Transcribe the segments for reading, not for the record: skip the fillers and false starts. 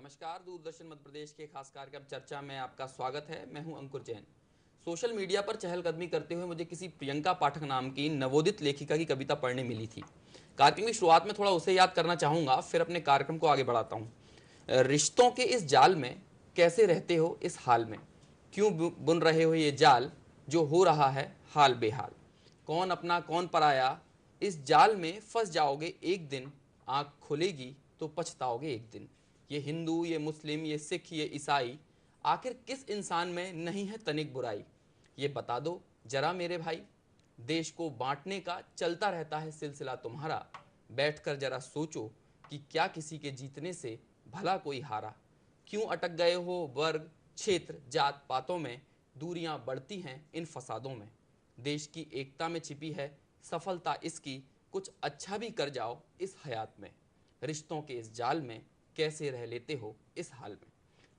नमस्कार, दूरदर्शन मध्य प्रदेश के खास कार्यक्रम चर्चा में आपका स्वागत है। मैं हूं अंकुर जैन। सोशल मीडिया पर चहलकदमी करते हुए मुझे किसी प्रियंका पाठक नाम की नवोदित लेखिका की कविता पढ़ने मिली थी। कार्यक्रम की शुरुआत में थोड़ा उसे याद करना चाहूंगा, फिर अपने कार्यक्रम को आगे बढ़ाता हूं। रिश्तों के इस जाल में कैसे रहते हो इस हाल में, क्यों बुन रहे हो ये जाल जो हो रहा है हाल बेहाल। कौन अपना कौन पराया, इस जाल में फंस जाओगे एक दिन, आंख खुलेगी तो पछताओगे एक दिन। ये हिंदू, ये मुस्लिम, ये सिख, ये ईसाई, आखिर किस इंसान में नहीं है तनिक बुराई। ये बता दो जरा मेरे भाई, देश को बांटने का चलता रहता है सिलसिला तुम्हारा। बैठकर जरा सोचो कि क्या किसी के जीतने से भला कोई हारा। क्यों अटक गए हो वर्ग, क्षेत्र, जात पातों में, दूरियां बढ़ती हैं इन फसादों में। देश की एकता में छिपी है सफलता इसकी, कुछ अच्छा भी कर जाओ इस हयात में। रिश्तों के इस जाल में कैसे रह लेते हो इस हाल में।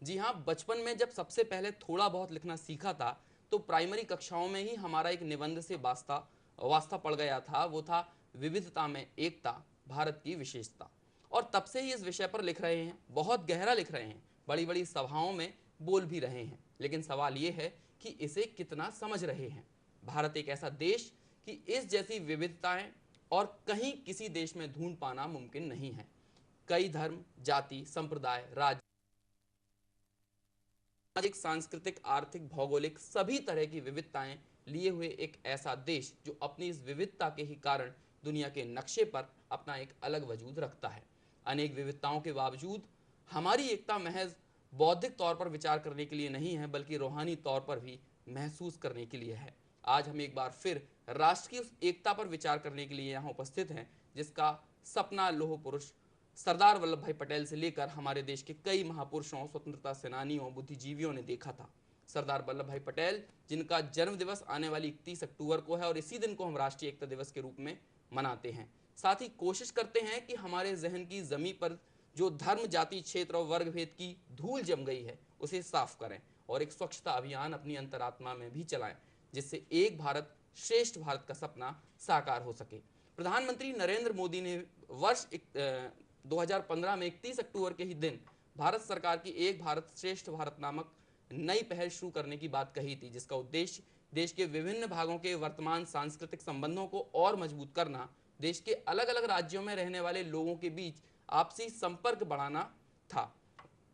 जी हाँ, बचपन में जब सबसे पहले थोड़ा बहुत लिखना सीखा था तो प्राइमरी कक्षाओं में ही हमारा एक निबंध से वास्ता वास्ता पड़ गया था। वो था विविधता में एकता, भारत की विशेषता। और तब से ही इस विषय पर लिख रहे हैं, बहुत गहरा लिख रहे हैं, बड़ी बड़ी सभाओं में बोल भी रहे हैं। लेकिन सवाल ये है कि इसे कितना समझ रहे हैं। भारत एक ऐसा देश कि इस जैसी विविधताएं और कहीं किसी देश में ढूंढ पाना मुमकिन नहीं है। कई धर्म, जाति, संप्रदाय, राज्य, सामाजिक, सांस्कृतिक, आर्थिक, भौगोलिक सभी तरह की विविधताएं लिए हुए एक ऐसा देश जो अपनी इस विविधता के ही कारण दुनिया के नक्शे पर अपना एक अलग वजूद रखता है। अनेक विविधताओं के बावजूद हमारी एकता महज बौद्धिक तौर पर विचार करने के लिए नहीं है, बल्कि रूहानी तौर पर भी महसूस करने के लिए है। आज हम एक बार फिर राष्ट्र की उस एकता पर विचार करने के लिए यहाँ उपस्थित हैं, जिसका सपना लोह पुरुष सरदार वल्लभ भाई पटेल से लेकर हमारे देश के कई महापुरुषों, स्वतंत्रता सेनानियों, बुद्धिजीवियों ने देखा था। सरदार वल्लभ भाई पटेल, जिनका जन्म दिवस आने वाली 31 अक्टूबर को है और इसी दिन को हम राष्ट्रीय एकता दिवस के रूप में मनाते हैं। साथ ही कोशिश करते हैं कि हमारे जहन की जमी पर जो धर्म, जाति, क्षेत्र और वर्ग भेद की धूल जम गई है उसे साफ करें और एक स्वच्छता अभियान अपनी अंतरात्मा में भी चलाएं, जिससे एक भारत श्रेष्ठ भारत का सपना साकार हो सके। प्रधानमंत्री नरेंद्र मोदी ने वर्ष 2015 में 31 अक्टूबर के ही दिन भारत सरकार की एक भारत श्रेष्ठ भारत नामक नई पहल शुरू करने की बात कही थी, जिसका उद्देश्य देश के विभिन्न भागों के वर्तमान सांस्कृतिक संबंधों को और मजबूत करना, देश के अलग अलग राज्यों में रहने वाले लोगों के बीच आपसी संपर्क बढ़ाना था।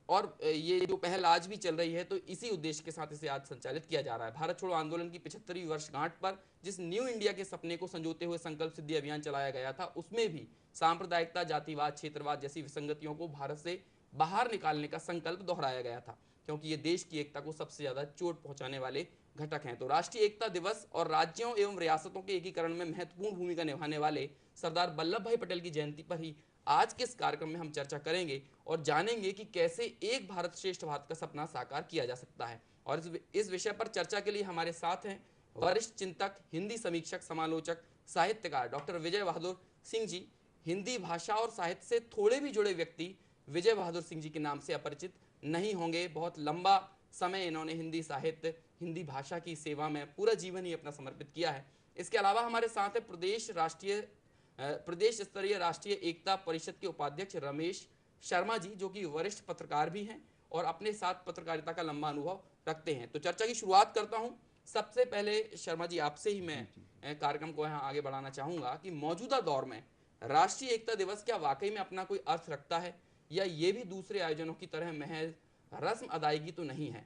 और ये जो पहल आज भी चल रही है, तो इसी उद्देश्य के साथ इसे आज संचालित किया जा रहा है। भारत छोड़ो आंदोलन की 75वीं वर्षगांठ पर जिस न्यू इंडिया के सपने को संजोते हुए संकल्प सिद्धि अभियान चलाया गया था, उसमें भी सांप्रदायिकता, जातिवाद, क्षेत्रवाद जैसी विसंगतियों को भारत से बाहर निकालने का संकल्प दोहराया गया था, क्योंकि ये देश की एकता को सबसे ज्यादा चोट पहुंचाने वाले घटक हैं। तो राष्ट्रीय एकता दिवस और राज्यों एवं रियासतों के एकीकरण में महत्वपूर्ण भूमिका निभाने वाले सरदार वल्लभ भाई पटेल की जयंती पर ही आज के इस कार्यक्रम में हम चर्चा करेंगे और जानेंगे कि कैसे एक भारत श्रेष्ठ भारत का सपना साकार किया जा सकता है। और इस विषय पर चर्चा के लिए हमारे साथ हैं वरिष्ठ चिंतक, हिंदी समीक्षक, समालोचक, साहित्यकार डॉक्टर विजय बहादुर सिंह जी। हिंदी भाषा और साहित्य से थोड़े भी जुड़े व्यक्ति विजय बहादुर सिंह जी के नाम से अपरिचित नहीं होंगे। बहुत लंबा समय इन्होंने हिंदी साहित्य, हिंदी भाषा की सेवा में पूरा जीवन ही अपना समर्पित किया है। इसके अलावा हमारे साथ है प्रदेश स्तरीय राष्ट्रीय एकता परिषद के उपाध्यक्ष रमेश शर्मा जी, जो कि वरिष्ठ पत्रकार भी हैं और अपने साथ पत्रकारिता का लंबा अनुभव रखते हैं। तो चर्चा की शुरुआत करता हूं। सबसे पहले शर्मा जी, आपसे ही मैं कार्यक्रम को यहाँ आगे बढ़ाना चाहूंगा कि मौजूदा दौर में राष्ट्रीय एकता दिवस क्या वाकई में अपना कोई अर्थ रखता है, या ये भी दूसरे आयोजनों की तरह महज रस्म अदायगी तो नहीं है।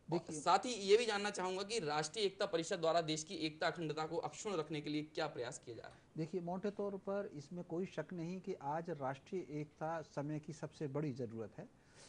और देखिए साथ ही ये भी जानना चाहूंगा कि राष्ट्रीय एकता परिषद द्वारा देश की एकता अखंडता को अक्षुण्ण रखने के लिए क्या प्रयास किए जा रहे हैं। देखिए मोटे तौर पर इसमें कोई शक नहीं कि आज राष्ट्रीय एकता समय की सबसे बड़ी ज़रूरत है।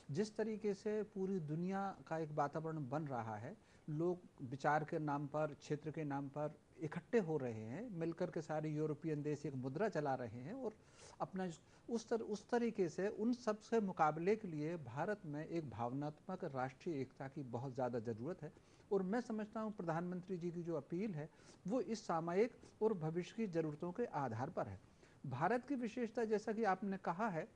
जिस तरीके से पूरी दुनिया का एक वातावरण बन रहा है, लोग विचार के नाम पर, क्षेत्र के नाम पर इकट्ठे हो रहे हैं, मिलकर के सारे यूरोपियन देश एक मुद्रा चला रहे हैं और अपना उस तरीके से उन सब से मुकाबले के लिए भारत में एक भावनात्मक राष्ट्रीय एकता की बहुत ज़्यादा ज़रूरत है। और मैं समझता हूँ प्रधानमंत्री जी की जो अपील है वो इस सामयिक और भविष्य की ज़रूरतों के आधार पर है। भारत की विशेषता, जैसा कि आपने कहा है,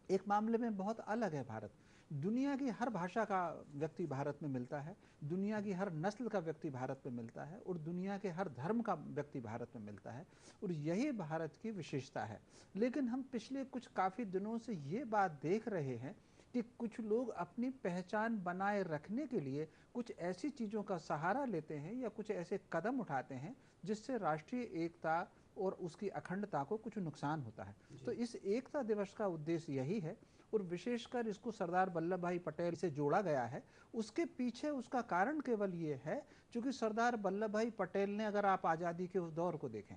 एक मामले में बहुत अलग है। भारत दुनिया की हर भाषा का व्यक्ति भारत में मिलता है, दुनिया की हर नस्ल का व्यक्ति भारत में मिलता है और दुनिया के हर धर्म का व्यक्ति भारत में मिलता है, और यही भारत की विशेषता है। लेकिन हम पिछले कुछ काफ़ी दिनों से ये बात देख रहे हैं कि कि कुछ लोग अपनी पहचान बनाए रखने के लिए कुछ ऐसी चीज़ों का सहारा लेते हैं या कुछ ऐसे कदम उठाते हैं जिससे राष्ट्रीय एकता और उसकी अखंडता को कुछ नुकसान होता है। तो इस एकता दिवस का उद्देश्य यही है, और विशेषकर इसको सरदार वल्लभ भाई पटेल से जोड़ा गया है। उसके पीछे उसका कारण केवल ये है, क्योंकि सरदार वल्लभ भाई पटेल ने, अगर आप आज़ादी के उस दौर को देखें,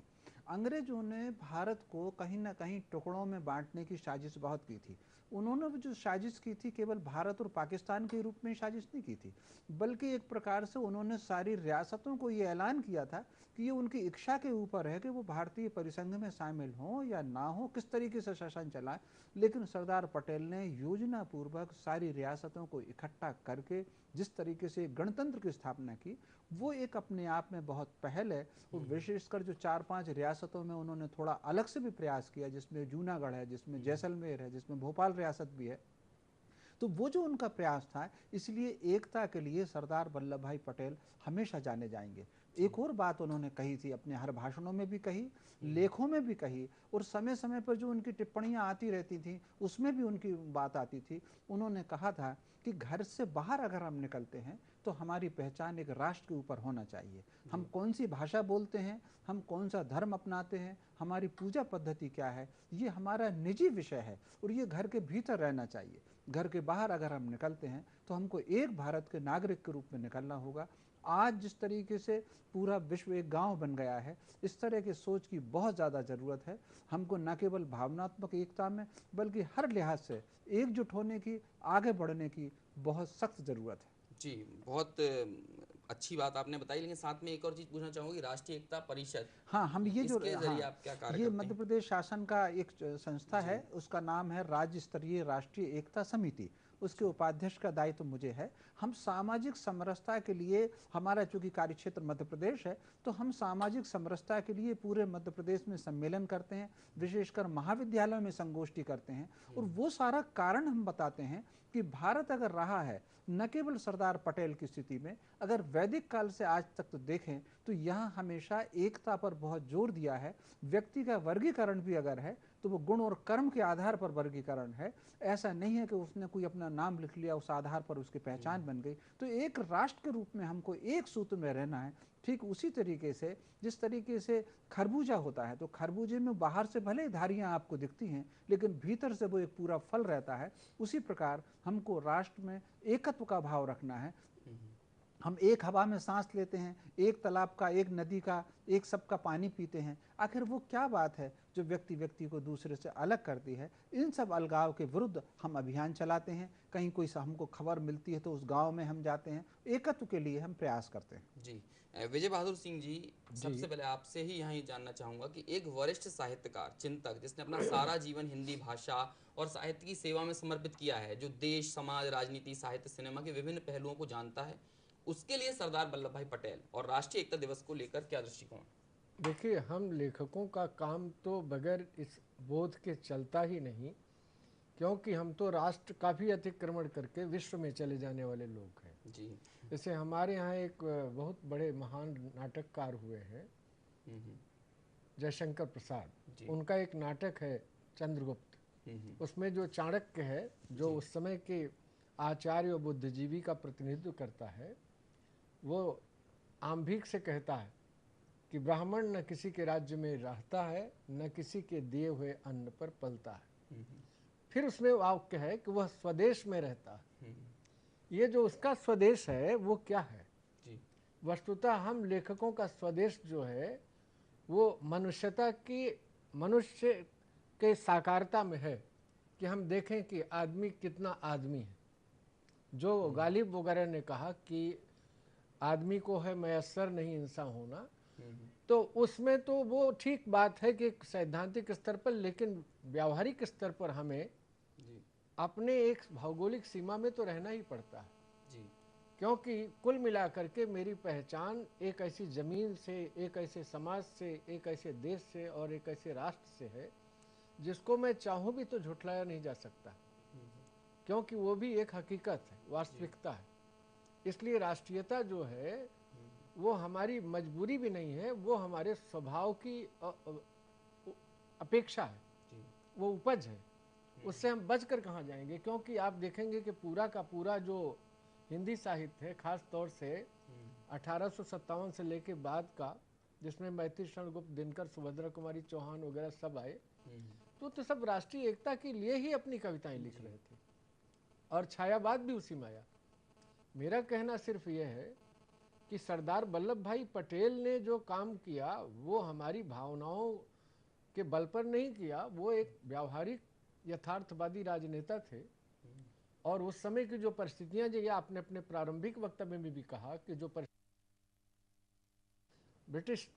अंग्रेजों ने भारत को कहीं ना कहीं टुकड़ों में बांटने की साजिश बहुत की थी। उन्होंने जो साजिश की थी केवल भारत और पाकिस्तान के रूप में साजिश नहीं की थी, बल्कि एक प्रकार से उन्होंने सारी रियासतों को ये ऐलान किया था कि ये उनकी इच्छा के ऊपर है कि वो भारतीय परिसंघ में शामिल हों या ना हो, किस तरीके से शासन चलाएं। लेकिन सरदार पटेल ने योजना पूर्वक सारी रियासतों को इकट्ठा करके जिस तरीके से गणतंत्र की स्थापना की, वो एक अपने आप में बहुत पहल है। और विशेषकर जो 4-5 रियासतों में उन्होंने थोड़ा अलग से भी प्रयास किया, जिसमें जूनागढ़ है, जिसमें जैसलमेर है, जिसमें भोपाल रियासत भी है। तो वो जो उनका प्रयास था, इसलिए एकता के लिए सरदार वल्लभ भाई पटेल हमेशा जाने जाएंगे। एक और बात उन्होंने कही थी, अपने हर भाषणों में भी कही, लेखों में भी कही, और समय समय पर जो उनकी टिप्पणियां आती रहती थी उसमें भी उनकी बात आती थी। उन्होंने कहा था कि घर से बाहर अगर हम निकलते हैं तो हमारी पहचान एक राष्ट्र के ऊपर होना चाहिए। हम कौन सी भाषा बोलते हैं, हम कौन सा धर्म अपनाते हैं, हमारी पूजा पद्धति क्या है, ये हमारा निजी विषय है और ये घर के भीतर रहना चाहिए। घर के बाहर अगर हम निकलते हैं तो हमको एक भारत के नागरिक के रूप में निकलना होगा। आज जिस तरीके से पूरा विश्व एक गांव बन गया है, इस तरह की सोच की बहुत ज़्यादा ज़रूरत है। हमको न केवल भावनात्मक एकता में बल्कि हर लिहाज से एकजुट होने की, आगे बढ़ने की बहुत सख्त ज़रूरत है। जी, बहुत अच्छी बात आपने बताई, लेकिन साथ में एक और चीज़ पूछना चाहूँगा कि राष्ट्रीय एकता परिषद, हाँ, हम ये जो इसके ज़रिए आप क्या कार्य ये करते मध्य हैं? प्रदेश शासन का एक संस्था जी, है, उसका नाम है राज्य स्तरीय राष्ट्रीय एकता समिति। उसके उपाध्यक्ष का दायित्व मुझे है। हम सामाजिक समरसता के लिए, हमारा चूंकि कार्यक्षेत्र मध्य प्रदेश है, तो हम सामाजिक समरसता के लिए पूरे मध्य प्रदेश में सम्मेलन करते हैं, विशेषकर महाविद्यालयों में संगोष्ठी करते हैं, और वो सारा कारण हम बताते हैं कि भारत अगर रहा है, न केवल सरदार पटेल की स्थिति में, अगर वैदिक काल से आज तक तो देखें तो यहाँ हमेशा एकता पर बहुत जोर दिया है। व्यक्ति का वर्गीकरण भी अगर है तो वो गुण और कर्म के आधार पर वर्गीकरण है। ऐसा नहीं है कि उसने कोई अपना नाम लिख लिया, उस आधार पर उसकी पहचान बन गई। तो एक राष्ट्र के रूप में हमको एक सूत्र में रहना है। ठीक उसी तरीके से जिस तरीके से खरबूजा होता है, तो खरबूजे में बाहर से भले धारियां आपको दिखती हैं लेकिन भीतर से वो एक पूरा फल रहता है। उसी प्रकार हमको राष्ट्र में एकत्व का भाव रखना है। हम एक हवा में सांस लेते हैं, एक तालाब का, एक नदी का, एक सबका पानी पीते हैं। आखिर वो क्या बात है जो व्यक्ति व्यक्ति को दूसरे से अलग करती है? इन सब अलगाव के विरुद्ध हम अभियान चलाते हैं। कहीं कोई हमको खबर मिलती है तो उस गांव में हम जाते हैं, एकत्व के लिए हम प्रयास करते हैं। जी। विजय बहादुर सिंह जी, सबसे जी। पहले आपसे ही यहाँ ये जानना चाहूँगा कि एक वरिष्ठ साहित्यकार, चिंतक, जिसने अपना सारा जीवन हिंदी भाषा और साहित्य की सेवा में समर्पित किया है, जो देश, समाज, राजनीति, साहित्य, सिनेमा के विभिन्न पहलुओं को जानता है, उसके लिए सरदार वल्लभ भाई पटेल और राष्ट्रीय एकता दिवस को लेकर क्या दृष्टिकोण? देखिए, हम लेखकों का काम तो बगैर इस बोध के चलता ही नहीं, क्योंकि हम तो राष्ट्र का भी अतिक्रमण करके विश्व में चले जाने वाले लोग हैं। जी। जैसे हमारे यहाँ एक बहुत बड़े महान नाटककार हुए हैं, जयशंकर प्रसाद। जी। उनका एक नाटक है चंद्रगुप्त। उसमें जो चाणक्य है, जो उस समय के आचार्य और बुद्धिजीवी का प्रतिनिधित्व करता है, वो आम्भीक से कहता है कि ब्राह्मण न किसी के राज्य में रहता है, न किसी के दिए हुए अन्न पर पलता है। फिर उसमें वाक्य है कि वह स्वदेश में रहता है। ये जो उसका स्वदेश है वो क्या है? जी। वस्तुतः हम लेखकों का स्वदेश जो है वो मनुष्यता की, मनुष्य के साकारता में है कि हम देखें कि आदमी कितना आदमी है। जो गालिब वगैरह ने कहा कि आदमी को है मयस्सर नहीं इंसान होना, तो उसमें तो वो ठीक बात है कि सैद्धांतिक स्तर पर, लेकिन व्यावहारिक स्तर पर हमें अपने एक भौगोलिक सीमा में तो रहना ही पड़ता है। जी। क्योंकि कुल मिलाकर के मेरी पहचान एक ऐसी ज़मीन से, एक ऐसे समाज से, एक ऐसे देश से और एक ऐसे राष्ट्र से है जिसको मैं चाहूँ भी तो झुठलाया नहीं जा सकता, क्योंकि वो भी एक हकीकत है, वास्तविकता है। इसलिए राष्ट्रीयता जो है वो हमारी मजबूरी भी नहीं है, वो हमारे स्वभाव की अपेक्षा है, वो उपज है। उससे हम बचकर कहाँ जाएंगे, क्योंकि आप देखेंगे कि पूरा का पूरा जो हिंदी साहित्य है, खास तौर से 1857 से लेके बाद का, जिसमें मैथिली शरण गुप्त, दिनकर, सुभद्रा कुमारी चौहान वगैरह सब आए, तो सब राष्ट्रीय एकता के लिए ही अपनी कविताएं लिख रहे थे, और छायावाद भी उसी में आया। मेरा कहना सिर्फ ये है कि सरदार वल्लभ भाई पटेल ने जो काम किया वो हमारी भावनाओं के बल पर नहीं किया, वो एक व्यावहारिक यथार्थवादी राजनेता थे। और उस समय की जो परिस्थितियां, जो आपने अपने प्रारंभिक वक्तव्य में भी कहा कि जो ब्रिटिश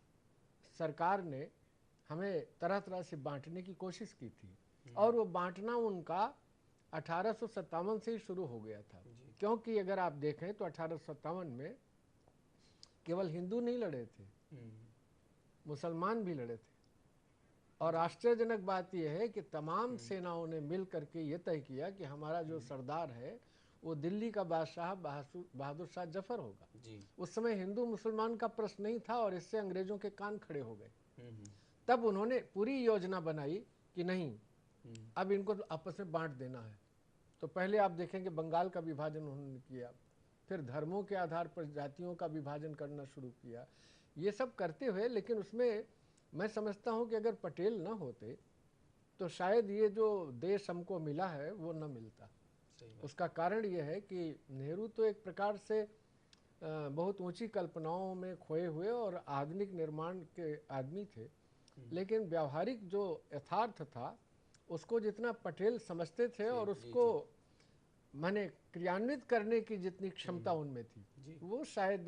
सरकार ने हमें तरह तरह से बांटने की कोशिश की थी, और वो बांटना उनका 1857 से ही शुरू हो गया था। क्योंकि अगर आप देखें तो 1857 में केवल हिंदू नहीं लड़े थे, मुसलमान भी लड़े थे। और आश्चर्यजनक बात यह है कि तमाम सेनाओं ने मिल करके ये तय किया कि हमारा जो सरदार है वो दिल्ली का बादशाह बहादुर शाह जफर होगा। उस समय हिंदू मुसलमान का प्रश्न नहीं था, और इससे अंग्रेजों के कान खड़े हो गए। तब उन्होंने पूरी योजना बनाई कि नहीं, अब इनको आपस में बांट देना है। तो पहले आप देखेंगे बंगाल का विभाजन उन्होंने किया, फिर धर्मों के आधार पर जातियों का विभाजन करना शुरू किया। ये सब करते हुए, लेकिन उसमें मैं समझता हूँ कि अगर पटेल न होते तो शायद ये जो देश हमको मिला है वो न मिलता। उसका कारण ये है कि नेहरू तो एक प्रकार से बहुत ऊंची कल्पनाओं में खोए हुए और आधुनिक निर्माण के आदमी थे, लेकिन व्यवहारिक जो यथार्थ था उसको जितना पटेल समझते थे और उसको माने क्रियान्वित करने की जितनी क्षमता उनमें थी, वो शायद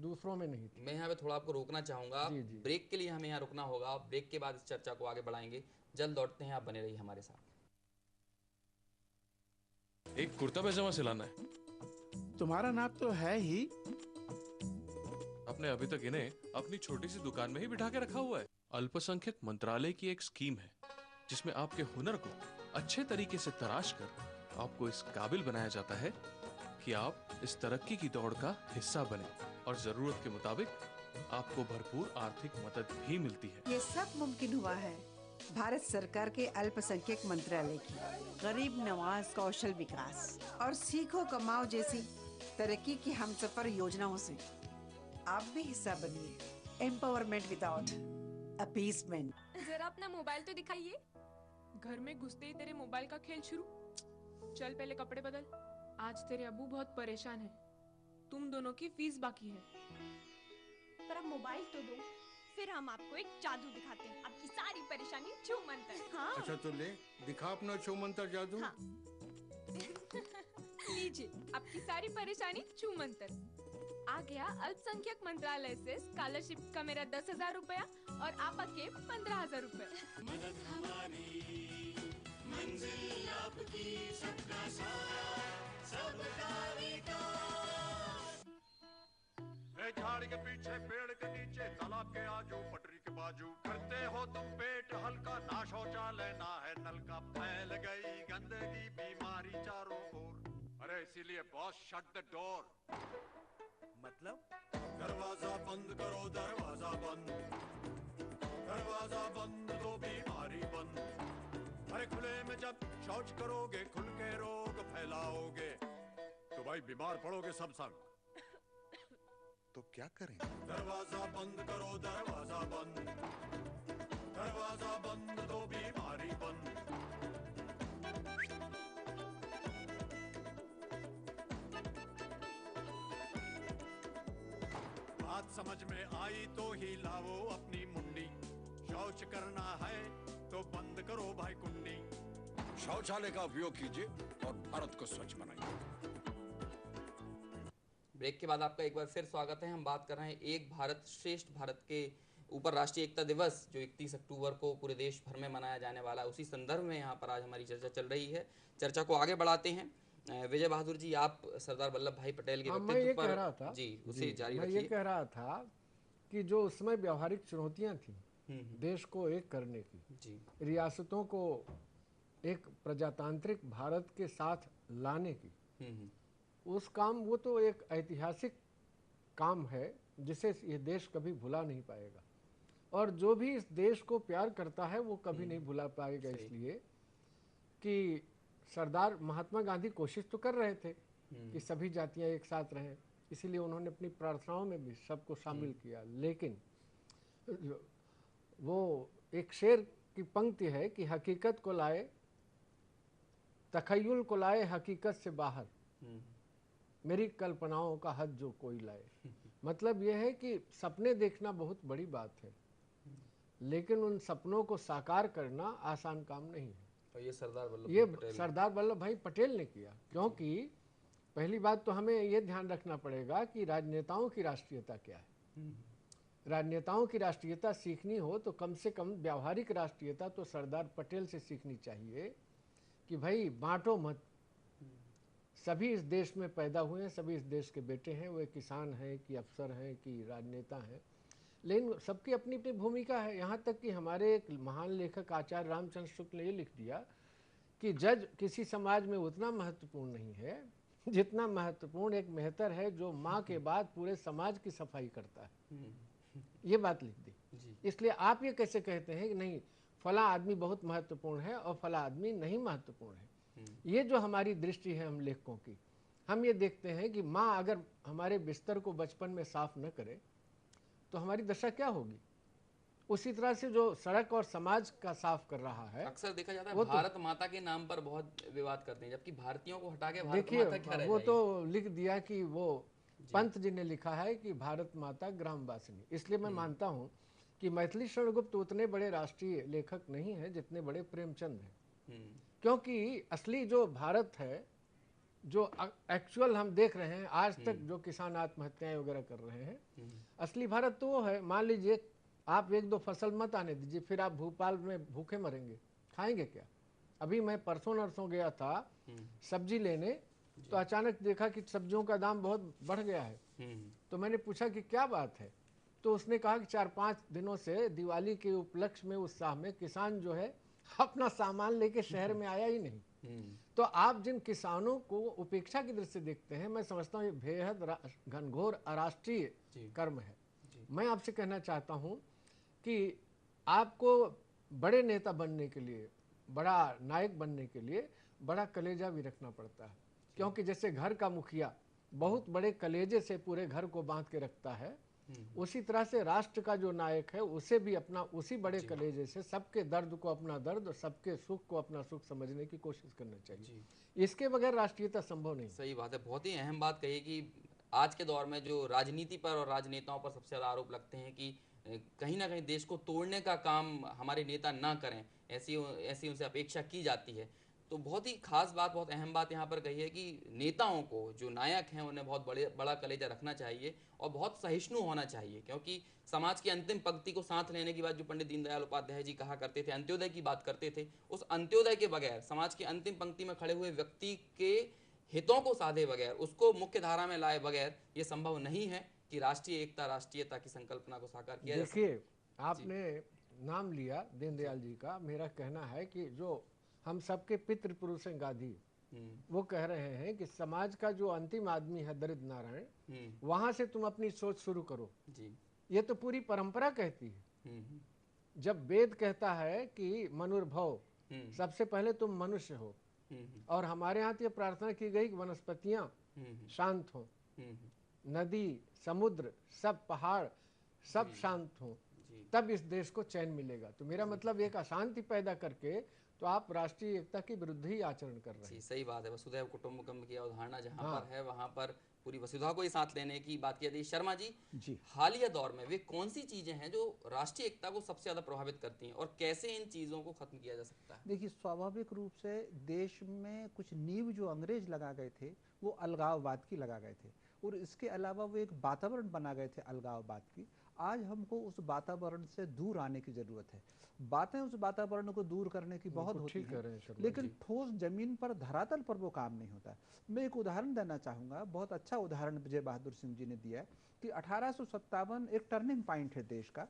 दूसरों में नहीं थी। मैं यहाँ पे थोड़ा आपको रोकना चाहूँगा, ब्रेक के लिए हमें यहाँ रुकना होगा। ब्रेक के बाद इस चर्चा को आगे बढ़ाएंगे। जल्द लौटते हैं, आप बने रहिए हमारे साथ। एक कुर्ता पैजामा सिलाना है। तुम्हारा नाप तो है ही। आपने अभी तक इन्हें अपनी छोटी सी दुकान में ही बिठा के रखा हुआ है। अल्पसंख्यक मंत्रालय की एक स्कीम है जिसमें आपके हुनर को अच्छे तरीके से तराश कर आपको इस काबिल बनाया जाता है कि आप इस तरक्की की दौड़ का हिस्सा बने, और जरूरत के मुताबिक आपको भरपूर आर्थिक मदद भी मिलती है। ये सब मुमकिन हुआ है भारत सरकार के अल्पसंख्यक मंत्रालय की गरीब नवाज कौशल विकास और सीखो कमाओ जैसी तरक्की की हमसफर योजनाओं से। आप भी हिस्सा बनिए। Empowerment without appeasement. जरा अपना मोबाइल तो दिखाइए। घर में घुसते ही तेरे मोबाइल का खेल शुरू। चल पहले कपड़े बदल। आज तेरे अब्बू बहुत परेशान है। तुम दोनों की फीस बाकी है। पर अब मोबाइल तो दो, फिर हम आपको एक जादू दिखाते हैं। आपकी सारी परेशानी छू मंतर। हाँ। अच्छा तो ले दिखा अपना छू मंतर जादू। हाँ। लीजिए आपकी सारी परेशानी छू मंतर। आ गया अल्पसंख्यक मंत्रालय से स्कॉलरशिप का मेरा 10,000 रुपया और आपा के 15,000 रुपए। मदद हमारी, मंजिल आपकी, सबका साथ, सबका विकास। झाड़ के पीछे, पेड़ के नीचे, तालाब के आजू, पटरी के बाजू, करते हो तुम पेट हल्का, ना शौचालय ना है नल का, फैल गई गंदगी बीमारी चारों ओर। अरे इसीलिए बॉस शट द डोर। मतलब दरवाजा बंद करो, दरवाजा बंद, दरवाजा बंद तो बीमारी बंद। अरे खुले में जब शौच करोगे, खुल के रोग फैलाओगे, तो भाई बीमार पड़ोगे सब संग। तो क्या करें? दरवाजा बंद करो, दरवाजा बंद, दरवाजा बंद तो बीमारी बंद। बात समझ में आई तो ही लाओ अपनी मुंडी। शौच करना है तो बंद करो भाई कुंडी। शौचालय का उपयोग कीजिए और भारत को स्वच्छ बनाइए। ब्रेक के बाद आपका एक बार फिर स्वागत है। हम बात कर रहे हैं एक भारत श्रेष्ठ भारत के ऊपर राष्ट्रीय एकता दिवस जो 31 अक्टूबर को पूरे देश भर में मनाया जाने वाला है, उसी संदर्भ में यहाँ पर आज हमारी चर्चा चल रही है। चर्चा को आगे बढ़ाते हैं। विजय बहादुर जी, आप सरदार वल्लभ भाई पटेल के व्यक्तित्व पर कह रहा था, जी उसे जारी रखिए। मैं ये कह रहा था कि जो उसमें व्यवहारिक चुनौतियां थी देश को एक करने की, रियासतों को एक प्रजातांत्रिक भारत के साथ लाने की, उस काम, वो तो एक ऐतिहासिक काम है जिसे ये देश कभी भुला नहीं पाएगा। और जो भी इस देश को प्यार करता है वो कभी नहीं भुला पाएगा। इसलिए कि सरदार महात्मा गांधी कोशिश तो कर रहे थे कि सभी जातियां एक साथ रहें, इसीलिए उन्होंने अपनी प्रार्थनाओं में भी सबको शामिल किया। लेकिन वो एक शेर की पंक्ति है कि हकीकत को लाए, तखय्युल को लाए हकीकत से बाहर, मेरी कल्पनाओं का हद जो कोई लाए। मतलब यह है कि सपने देखना बहुत बड़ी बात है, लेकिन उन सपनों को साकार करना आसान काम नहीं है। और ये सरदार वल्लभ भाई पटेल ने किया। क्योंकि पहली बात तो हमें ये ध्यान रखना पड़ेगा कि राजनेताओं की राष्ट्रीयता क्या है। राजनेताओं की राष्ट्रीयता सीखनी हो तो कम से कम व्यावहारिक राष्ट्रीयता तो सरदार पटेल से सीखनी चाहिए कि भाई बांटो मत, सभी इस देश में पैदा हुए हैं, सभी इस देश के बेटे हैं, वे किसान हैं कि अफसर हैं कि राजनेता हैं, लेकिन सबकी अपनी अपनी भूमिका है। यहाँ तक कि हमारे एक महान लेखक आचार्य रामचंद्र शुक्ल ने ये लिख दिया कि जज किसी समाज में उतना महत्वपूर्ण नहीं है जितना महत्वपूर्ण एक मेहतर है जो माँ के बाद पूरे समाज की सफाई करता है। ये बात लिख दी। इसलिए आप ये कैसे कहते हैं कि नहीं फला आदमी बहुत महत्वपूर्ण है और फला आदमी नहीं महत्वपूर्ण है। ये जो हमारी दृष्टि है हम लेखकों की, हम ये देखते हैं कि माँ अगर हमारे बिस्तर को बचपन में साफ न करे तो हमारी दशा क्या होगी। उसी तरह से जो सड़क और समाज का साफ कर रहा है, अक्सर देखा जाता है वो तो- भारत माता के नाम पर बहुत विवाद करते हैं, जबकि भारतीयों को हटा के भारत देखिए माता क्या रह वो जाएगी? तो लिख दिया कि वो पंत जी ने लिखा है कि भारत माता ग्रामवासिनी। इसलिए मैं मानता हूँ कि मैथिली शरण गुप्त उतने बड़े राष्ट्रीय लेखक नहीं है जितने बड़े प्रेमचंद हैं। क्योंकि असली जो भारत है, जो एक्चुअल हम देख रहे हैं आज तक जो किसान आत्महत्याएं वगैरह कर रहे हैं, असली भारत तो वो है। मान लीजिए आप एक दो फसल मत आने दीजिए, फिर आप भोपाल में भूखे मरेंगे, खाएंगे क्या। अभी मैं परसों नरसों गया था सब्जी लेने, तो अचानक देखा कि सब्जियों का दाम बहुत बढ़ गया है। तो मैंने पूछा कि क्या बात है, तो उसने कहा कि 4-5 दिनों से दिवाली के उपलक्ष्य में उत्साह में किसान जो है अपना सामान लेके शहर में आया ही नहीं। तो आप जिन किसानों को उपेक्षा की दृष्टि से देखते हैं, मैं समझता हूँ ये बेहद घनघोर अराष्ट्रीय कर्म है। मैं आपसे कहना चाहता हूँ कि आपको बड़े नेता बनने के लिए, बड़ा नायक बनने के लिए बड़ा कलेजा भी रखना पड़ता है। क्योंकि जैसे घर का मुखिया बहुत बड़े कलेजे से पूरे घर को बांध के रखता है, उसी तरह से राष्ट्र का जो नायक है उसे भी अपना उसी बड़े कलेजे से सबके दर्द को अपना दर्द और सबके सुख को अपना सुख समझने की कोशिश करना चाहिए। इसके बगैर राष्ट्रीयता संभव नहीं। सही बात है। बहुत ही अहम बात कही कि आज के दौर में जो राजनीति पर और राजनेताओं पर सबसे ज़्यादा आरोप लगते हैं कि कहीं ना कहीं देश को तोड़ने का काम हमारे नेता ना करें, ऐसी उनसे अपेक्षा की जाती है। तो बहुत ही खास बात, बहुत अहम बात यहाँ पर कही है कि नेताओं को, जो नायक हैं, उन्हें बहुत बड़ा कलेजा रखना चाहिए और बहुत सहिष्णु होना चाहिए। क्योंकि समाज की अंतिम पंक्ति को साथ लेने की बात जो पंडित दीनदयाल उपाध्याय जी कहा करते थे, अंत्योदय की बात करते थे, उस अंत्योदय के बगैर, समाज की अंतिम पंक्ति में खड़े हुए व्यक्ति के हितों को साधे बगैर, उसको मुख्य धारा में लाए बगैर ये संभव नहीं है कि राष्ट्रीय एकता, राष्ट्रीयता की संकल्पना को साकार किया जा सके। देखिए, आपने नाम लिया दीनदयाल जी का, मेरा कहना है कि जो हम सबके पितृ पुरुष हैं गांधी, वो कह रहे हैं कि समाज का जो अंतिम आदमी है दरिद्र नारायण, वहां से तुम अपनी सोच शुरू करो। ये तो पूरी परंपरा कहती है। जब वेद कहता है कि मनुर्भव, सबसे पहले तुम मनुष्य हो, और हमारे यहाँ तो ये प्रार्थना की गई कि वनस्पतियां शांत हो, नदी समुद्र सब पहाड़ सब शांत हो, तब इस देश को चैन मिलेगा। तो मेरा मतलब एक अशांति पैदा करके तो आप राष्ट्रीय एकता के विरुद्ध ही आचरण कर रहे हैं। सही बात है। वसुधैव कुटुंबकम की अवधारणा जहाँ पर है, वहाँ पर पूरी वसुधा को ही साथ लेने की बात की जाती है। शर्मा जी, हालिया दौर में वे कौन सी चीजें हैं जो राष्ट्रीय एकता को सबसे ज्यादा प्रभावित करती हैं और कैसे इन चीजों को खत्म किया जा सकता है? देखिए, स्वाभाविक रूप से देश में कुछ नींव जो अंग्रेज लगा गए थे वो अलगाववाद की लगा गए थे, और इसके अलावा वो एक वातावरण बना गए थे अलगाववाद की। आज हमको उस वातावरण से दूर आने की जरूरत है। बातें उस वातावरण को दूर करने की बहुत होती हैं, लेकिन ठोस जमीन पर, धरातल पर वो काम नहीं होता। मैं एक उदाहरण देना चाहूँगा, बहुत अच्छा उदाहरण विजय बहादुर सिंह जी ने दिया है कि 1857 एक टर्निंग पॉइंट है देश का।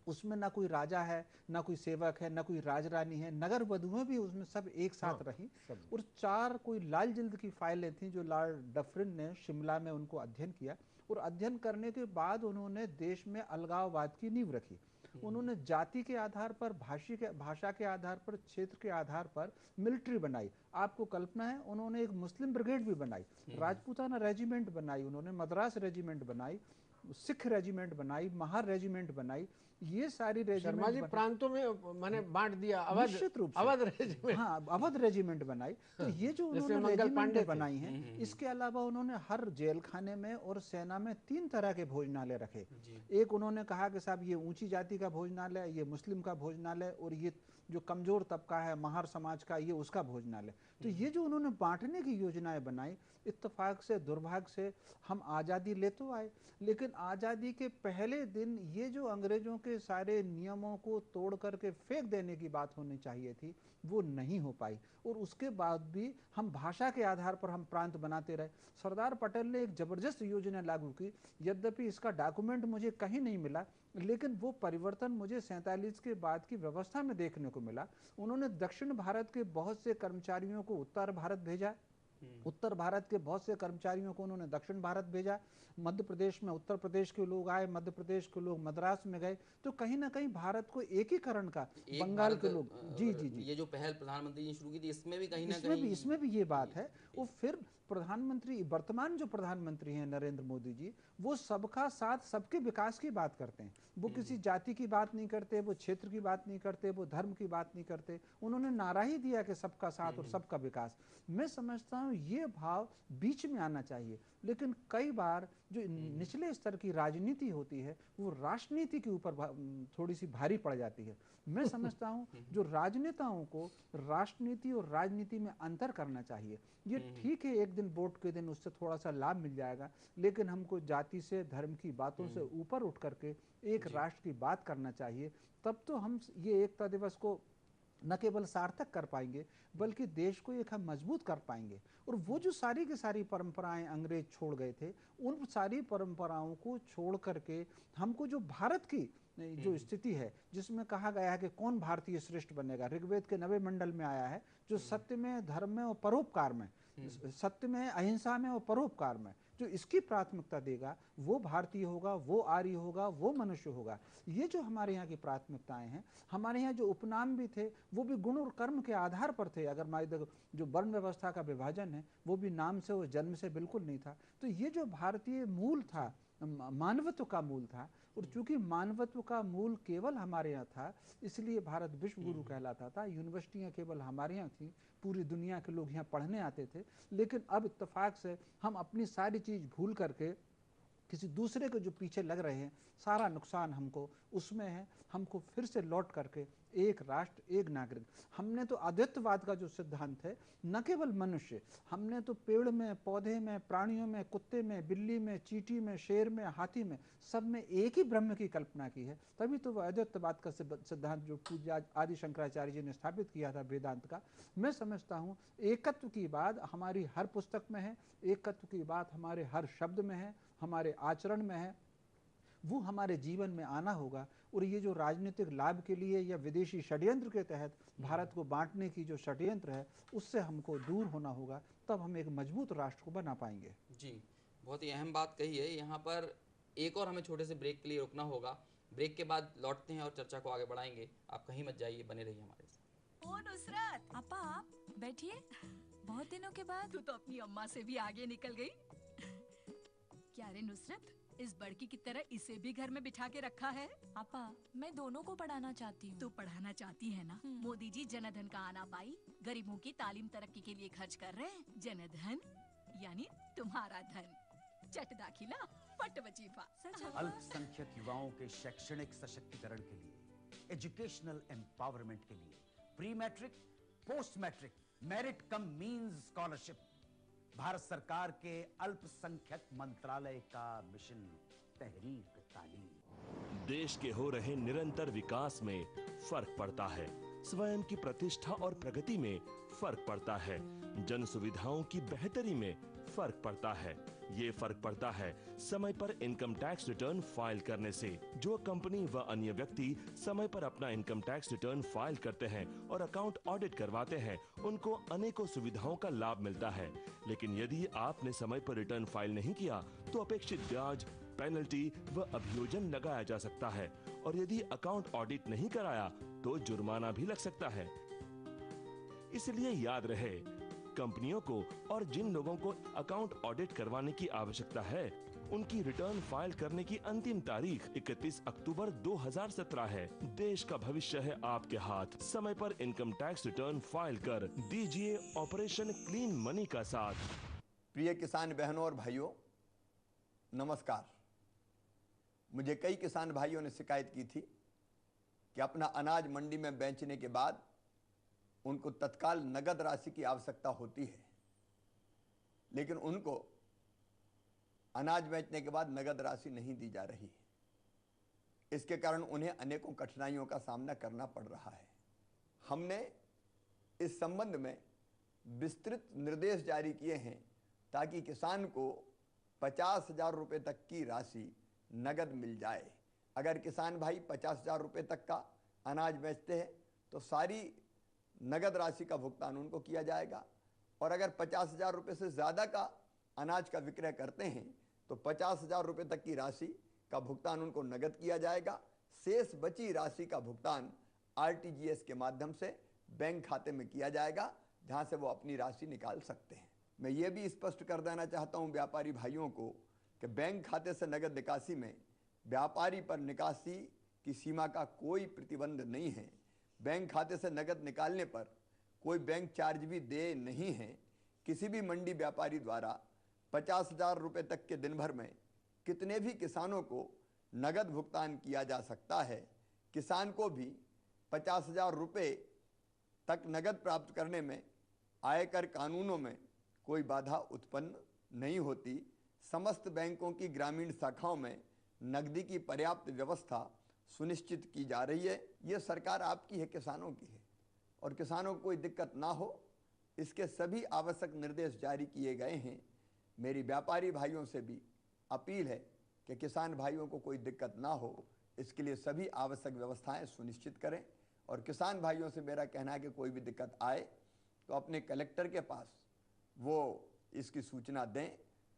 उसमें ना कोई राजा है, ना कोई सेवक है, ना कोई राजरानी है, नगर वधुएं भी उसमें सब एक साथ रही। और 4 कोई लाल जिल्द की फाइलें थी जो लॉर्ड डफरिन ने शिमला में उनको अध्ययन किया, और अध्ययन करने के बाद उन्होंने देश में अलगाववाद की नींव रखी। उन्होंने जाति के आधार पर, भाषा के आधार पर, क्षेत्र के आधार पर मिलिट्री बनाई। आपको कल्पना है, उन्होंने एक मुस्लिम ब्रिगेड भी बनाई, राजपूताना रेजिमेंट बनाई, उन्होंने मद्रास रेजिमेंट बनाई, सिख रेजिमेंट बनाई, महार रेजिमेंट बनाई। ये सारी शर्मा जी प्रांतों में मैंने बांट दिया, निश्चित रूप से अवध रेजिमेंट, हाँ अवध रेजिमेंट बनाई। तो ये जो उन्होंने रेजिमेंट बनाई हैं, इसके अलावा उन्होंने हर जेल खाने में और सेना में 3 तरह के भोजनालय रखे। एक उन्होंने कहा कि साहब ये ऊंची जाति का भोजनालय, ये मुस्लिम का भोजनालय, और ये जो कमजोर तबका है महार समाज का, ये उसका भोजनालय। तो ये जो उन्होंने बांटने की योजनाएं बनाई, इत्तेफाक से दुर्भाग्य से हम आज़ादी ले तो आए, लेकिन आज़ादी के पहले दिन ये जो अंग्रेजों के सारे नियमों को तोड़ करके फेंक देने की बात होनी चाहिए थी, वो नहीं हो पाई। और उसके बाद भी हम भाषा के आधार पर हम प्रांत बनाते रहे। सरदार पटेल ने एक जबरदस्त योजना लागू की, यद्यपि इसका डॉक्यूमेंट मुझे कहीं नहीं मिला, लेकिन वो परिवर्तन मुझे 47 के बाद की व्यवस्था में देखने को मिला। उन्होंने दक्षिण भारत के बहुत से कर्मचारियों को उत्तर भारत भेजा, उत्तर भारत के बहुत से कर्मचारियों को उन्होंने दक्षिण भारत भेजा। मध्य प्रदेश में उत्तर प्रदेश के लोग आए, मध्य प्रदेश के लोग मद्रास में गए। तो कहीं ना कहीं भारत को एकीकरण का, बंगाल के लोग, जी जी जी, ये जो पहल प्रधानमंत्री ने शुरू की थी, इसमें भी कहीं ना इसमें भी ये बात है। वो फिर प्रधानमंत्री, वर्तमान जो प्रधानमंत्री हैं नरेंद्र मोदी जी, वो सबका साथ सबके विकास की बात करते हैं। वो किसी जाति की बात नहीं करते, वो क्षेत्र की बात नहीं करते, वो धर्म की बात नहीं करते। उन्होंने नारा ही दिया कि सबका साथ और सबका विकास। मैं समझता हूँ ये भाव बीच में आना चाहिए, लेकिन कई बार जो निचले स्तर की राजनीति होती है वो राजनीति के ऊपर थोड़ी सी भारी पड़ जाती है। मैं समझता हूँ जो राजनेताओं को राजनीति और राजनीति में अंतर करना चाहिए। ये ठीक है, एक दिन वोट के दिन उससे थोड़ा सा लाभ मिल जाएगा, लेकिन हमको जाति से, धर्म की बातों से ऊपर उठ करके एक राष्ट्र की बात करना चाहिए। तब तो हम ये एकता दिवस को न केवल सार्थक कर पाएंगे, बल्कि देश को एक हम मजबूत कर पाएंगे। और वो जो सारी की सारी परंपराएं अंग्रेज छोड़ गए थे, उन सारी परंपराओं को छोड़ करके हमको जो भारत की जो स्थिति है, जिसमें कहा गया है कि कौन भारतीय श्रेष्ठ बनेगा, ऋग्वेद के 90 मंडल में आया है, जो सत्य में, धर्म में और परोपकार में, सत्य में, अहिंसा में और परोपकार में जो इसकी प्राथमिकता देगा, वो भारतीय होगा, वो आर्य होगा, वो मनुष्य होगा। ये जो हमारे यहाँ की प्राथमिकताएं हैं, हमारे यहाँ जो उपनाम भी थे वो भी गुण और कर्म के आधार पर थे। अगर मान देखो जो वर्ण व्यवस्था का विभाजन है वो भी नाम से और जन्म से बिल्कुल नहीं था। तो ये जो भारतीय मूल था, मानवत्व का मूल था, और चूंकि मानवत्व का मूल केवल हमारे यहाँ था, इसलिए भारत विश्व गुरु कहलाता था। यूनिवर्सिटियाँ केवल हमारे यहाँ थी, पूरी दुनिया के लोग यहाँ पढ़ने आते थे। लेकिन अब इत्तेफाक से हम अपनी सारी चीज़ भूल करके किसी दूसरे के जो पीछे लग रहे हैं, सारा नुकसान हमको उसमें है। हमको फिर से लौट करके एक राष्ट्र, एक नागरिक, हमने तो अद्वैतवाद का जो सिद्धांत है, न केवल मनुष्य, हमने तो पेड़ में, पौधे में, प्राणियों में, कुत्ते में, बिल्ली में, चींटी में, शेर में, हाथी में, सब में एक ही ब्रह्म की कल्पना की है। तभी तो वह अद्वैतवाद का सिद्धांत जो पूज्य आदि शंकराचार्य जी ने स्थापित किया था, वेदांत का। मैं समझता हूँ एकत्व की बात हमारी हर पुस्तक में है, एकत्व की बात हमारे हर शब्द में है, हमारे आचरण में है, वो हमारे जीवन में आना होगा। और ये जो राजनीतिक लाभ के लिए या विदेशी षड्यंत्र के तहत भारत को बांटने की जो षड्यंत्र है, उससे हमको दूर होना होगा, तब हम एक मजबूत राष्ट्र को बना पाएंगे। जी, बहुत ही अहम बात कही है। यहाँ पर एक और हमें छोटे से ब्रेक के लिए रुकना होगा। ब्रेक के बाद लौटते हैं और चर्चा को आगे बढ़ाएंगे। आप कहीं मत जाइए, बने रहिए हमारे साथ। ओ नुसरत, आपा आप बैठिए। बहुत दिनों के बाद। तू तो अपनी अम्मा से भी आगे निकल गई। क्या रे नुसरत, इस बड़की की तरह इसे भी घर में बिठा के रखा है? आपा, मैं दोनों को पढ़ाना चाहती हूँ। तू पढ़ाना चाहती है ना? मोदी जी जनधन का आना पाई गरीबों की तालीम तरक्की के लिए खर्च कर रहे हैं। जनधन यानी तुम्हारा धन। चट दाखिला, पट वजीफा। अल्पसंख्यक युवाओं के शैक्षणिक सशक्तिकरण के लिए, एजुकेशनल एम्पावरमेंट के लिए pre matric, post matric, merit cum means scholarship Bharat सरकार के अल्पसंख्यक मंत्रालय का मिशन तहरीक तालीम। देश के हो रहे निरंतर विकास में फर्क पड़ता है, स्वयं की प्रतिष्ठा और प्रगति में फर्क पड़ता है, जन सुविधाओं की बेहतरी में फर्क पड़ता है। ये फर्क पड़ता है समय पर इनकम टैक्स रिटर्न फाइल करने से। जो कंपनी व अन्य व्यक्ति समय पर अपना इनकम टैक्स रिटर्न फाइल करते हैं और अकाउंट ऑडिट करवाते हैं, उनको अनेकों सुविधाओं का लाभ मिलता है। लेकिन यदि आपने समय पर रिटर्न फाइल नहीं किया तो अपेक्षित ब्याज पेनल्टी व अभियोजन लगाया जा सकता है और यदि अकाउंट ऑडिट नहीं कराया तो जुर्माना भी लग सकता है। इसलिए याद रहे, कंपनियों को और जिन लोगों को अकाउंट ऑडिट करवाने की आवश्यकता है, उनकी रिटर्न फाइल करने की अंतिम तारीख 31 अक्टूबर 2017 है। देश का भविष्य है आपके हाथ। समय पर इनकम टैक्स रिटर्न फाइल कर दीजिए ऑपरेशन क्लीन मनी का साथ। प्रिय किसान बहनों और भाइयों, नमस्कार। मुझे कई किसान भाइयों ने शिकायत की थी कि अपना अनाज मंडी में बेचने के बाद उनको तत्काल नगद राशि की आवश्यकता होती है, लेकिन उनको अनाज बेचने के बाद नगद राशि नहीं दी जा रही है। इसके कारण उन्हें अनेकों कठिनाइयों का सामना करना पड़ रहा है। हमने इस संबंध में विस्तृत निर्देश जारी किए हैं ताकि किसान को 50,000 रुपये तक की राशि नगद मिल जाए। अगर किसान भाई 50,000 रुपये तक का अनाज बेचते हैं तो सारी नगद राशि का भुगतान उनको किया जाएगा, और अगर 50,000 रुपये से ज़्यादा का अनाज का विक्रय करते हैं तो 50,000 रुपये तक की राशि का भुगतान उनको नगद किया जाएगा। शेष बची राशि का भुगतान आरटीजीएस के माध्यम से बैंक खाते में किया जाएगा, जहां से वो अपनी राशि निकाल सकते हैं। मैं ये भी स्पष्ट कर देना चाहता हूं व्यापारी भाइयों को कि बैंक खाते से नगद निकासी में व्यापारी पर निकासी की सीमा का कोई प्रतिबंध नहीं है। बैंक खाते से नगद निकालने पर कोई बैंक चार्ज भी दे नहीं है। किसी भी मंडी व्यापारी द्वारा 50,000 रुपये तक के दिन भर में कितने भी किसानों को नगद भुगतान किया जा सकता है। किसान को भी 50,000 रुपये तक नगद प्राप्त करने में आयकर कानूनों में कोई बाधा उत्पन्न नहीं होती। समस्त बैंकों की ग्रामीण शाखाओं में नकदी की पर्याप्त व्यवस्था सुनिश्चित की जा रही है। ये सरकार आपकी है, किसानों की है, और किसानों को कोई दिक्कत ना हो, इसके सभी आवश्यक निर्देश जारी किए गए हैं। मेरी व्यापारी भाइयों से भी अपील है कि किसान भाइयों को कोई दिक्कत ना हो, इसके लिए सभी आवश्यक व्यवस्थाएं सुनिश्चित करें। और किसान भाइयों से मेरा कहना है कि कोई भी दिक्कत आए तो अपने कलेक्टर के पास वो इसकी सूचना दें,